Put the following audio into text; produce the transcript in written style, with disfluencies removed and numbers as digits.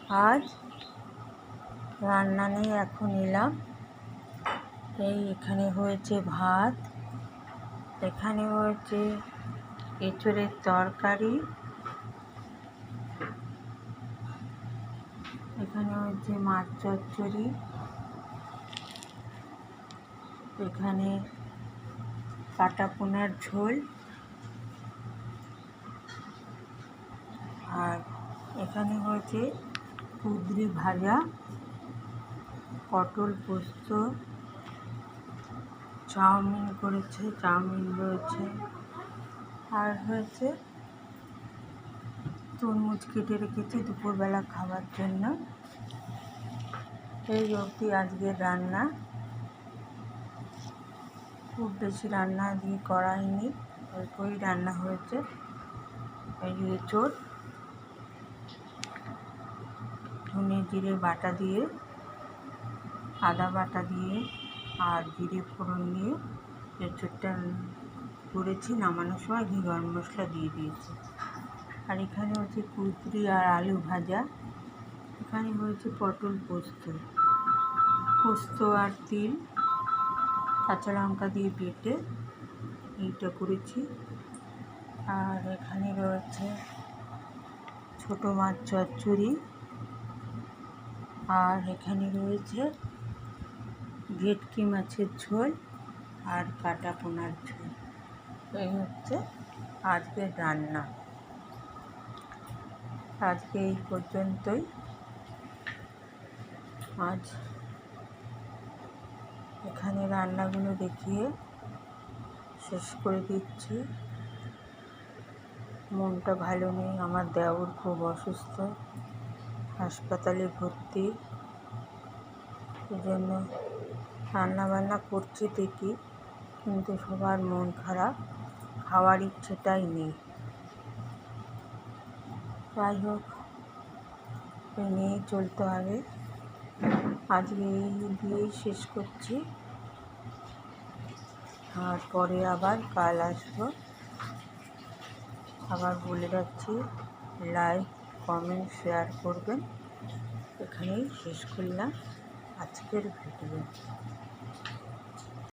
আজ রান্না নিয়ে এখন এলাম। এখানে হয়েছে ভাত, এখানে হয়েছে এঁচোড়ের তরকারি, এখানে হয়েছে মাছ চচ্চড়ি, এখানে কাটা পোনার ঝোল, আর এখানে হয়েছে কুঁদরি ভাজা, পটল পোস্ত, চাউমিন করেছে, চাউমিন রয়েছে, আর হয়েছে তরমুজ কেটে রেখেছি দুপুরবেলা খাবার জন্য। এই অবধি আজকের রান্না। খুব বেশি রান্না দিয়ে করাইনি, অল্পই রান্না হয়েছে। এই এঁচোড় ধনে জিরে বাটা দিয়ে, আদা বাটা দিয়ে আর জিরে ফোড়ন দিয়ে এঁচোড়টা করেছি। নামানোর সময় ঘি গরম মশলা দিয়ে দিয়েছি। আর এখানে হচ্ছে কুঁদরি আর আলু ভাজা, এখানে হয়েছে পটল পোস্ত, পোস্ত আর তিল কাঁচা লঙ্কা দিয়ে বেটে এইটা করেছি। আর এখানে রয়েছে ছোটো মাছ চচ্চড়ি, আর এখানে রয়েছে ভেটকি মাছের ঝোল আর কাটা পোনার ঝোল। এই হচ্ছে আজকের রান্না। আজকে এই পর্যন্তই। আজ এখানে রান্নাগুলো দেখিয়ে শেষ করে দিচ্ছি। মনটা ভালো নেই, আমার দেওর খুব অসুস্থ, হাসপাতালে ভর্তি। এই জন্য রান্নাবান্না করছি ঠিকই, কিন্তু সবার মন খারাপ, খাওয়ার ইচ্ছেটাই নেই। যাই হোক, এই নিয়েই চলতে হবে। আজকে এই দিয়েই শেষ করছি, আর পরে আবার কাল আসবো। আবার বলে রাখছি, লাইক কমেন্ট শেয়ার করবেন। এখানেই শেষ করলাম আজকের ভিডিও।